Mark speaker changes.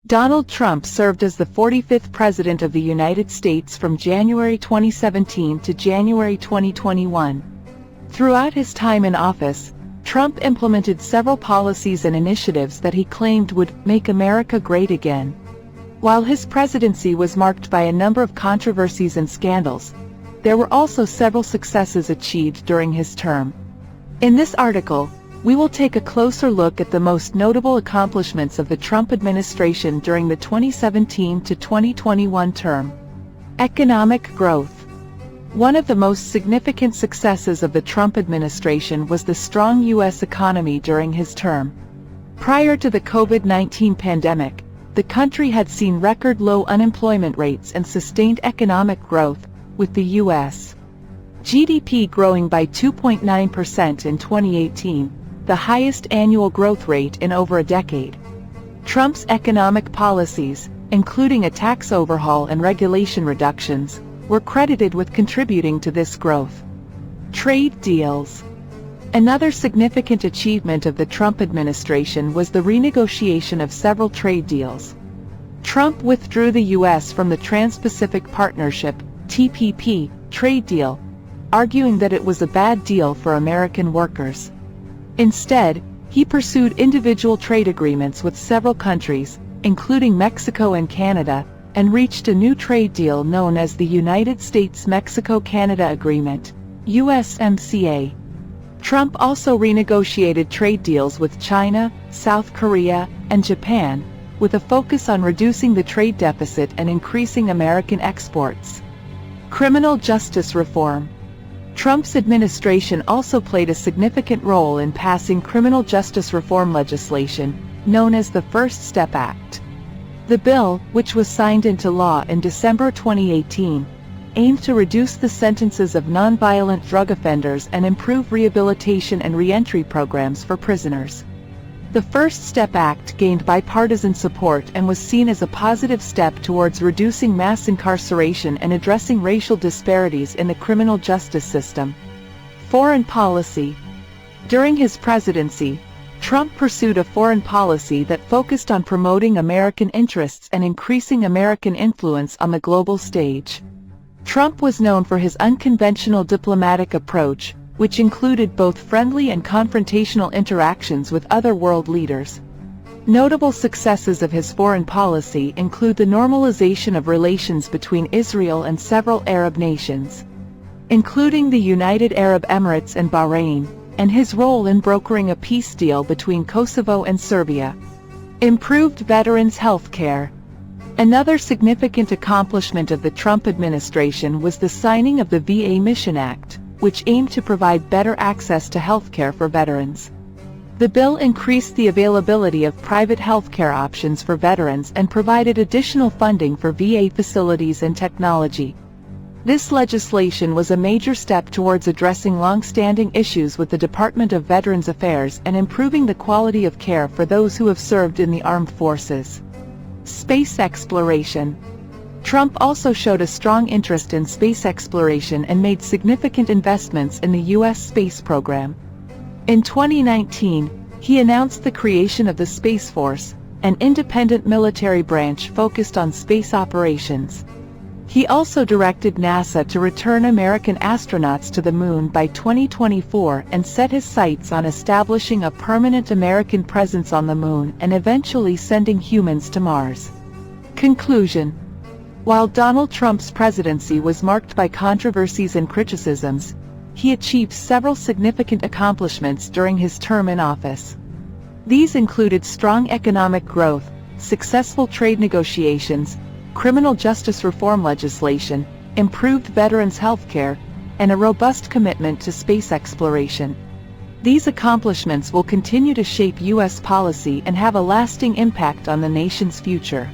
Speaker 1: Donald Trump served as the 45th President of the United States from January 2017 to January 2021. Throughout his time in office, Trump implemented several policies and initiatives that he claimed would make America great again. While his presidency was marked by a number of controversies and scandals, there were also several successes achieved during his term. In this article, we will take a closer look at the most notable accomplishments of the Trump administration during the 2017 to 2021 term. Economic growth. One of the most significant successes of the Trump administration was the strong U.S. economy during his term. Prior to the COVID-19 pandemic, the country had seen record low unemployment rates and sustained economic growth, with the U.S. GDP growing by 2.9% in 2018, the highest annual growth rate in over a decade. Trump's economic policies, including a tax overhaul and regulation reductions, were credited with contributing to this growth. Trade deals. Another significant achievement of the Trump administration was the renegotiation of several trade deals. Trump withdrew the U.S. from the Trans-Pacific Partnership, TPP, trade deal, arguing that it was a bad deal for American workers. Instead, he pursued individual trade agreements with several countries, including Mexico and Canada, and reached a new trade deal known as the United States-Mexico-Canada Agreement, USMCA. Trump also renegotiated trade deals with China, South Korea, and Japan, with a focus on reducing the trade deficit and increasing American exports. Criminal justice reform. Trump's administration also played a significant role in passing criminal justice reform legislation, known as the First Step Act. The bill, which was signed into law in December 2018, aimed to reduce the sentences of nonviolent drug offenders and improve rehabilitation and reentry programs for prisoners. The First Step Act gained bipartisan support and was seen as a positive step towards reducing mass incarceration and addressing racial disparities in the criminal justice system. Foreign policy. During his presidency, Trump pursued a foreign policy that focused on promoting American interests and increasing American influence on the global stage. Trump was known for his unconventional diplomatic approach, which included both friendly and confrontational interactions with other world leaders. Notable successes of his foreign policy include the normalization of relations between Israel and several Arab nations, including the United Arab Emirates and Bahrain, and his role in brokering a peace deal between Kosovo and Serbia. Improved veterans' health care. Another significant accomplishment of the Trump administration was the signing of the VA Mission Act, which aimed to provide better access to health care for veterans. The bill increased the availability of private health care options for veterans and provided additional funding for VA facilities and technology. This legislation was a major step towards addressing long-standing issues with the Department of Veterans Affairs and improving the quality of care for those who have served in the armed forces. Space exploration. Trump also showed a strong interest in space exploration and made significant investments in the U.S. space program. In 2019, he announced the creation of the Space Force, an independent military branch focused on space operations. He also directed NASA to return American astronauts to the Moon by 2024 and set his sights on establishing a permanent American presence on the Moon and eventually sending humans to Mars. Conclusion. While Donald Trump's presidency was marked by controversies and criticisms, he achieved several significant accomplishments during his term in office. These included strong economic growth, successful trade negotiations, criminal justice reform legislation, improved veterans' health care, and a robust commitment to space exploration. These accomplishments will continue to shape U.S. policy and have a lasting impact on the nation's future.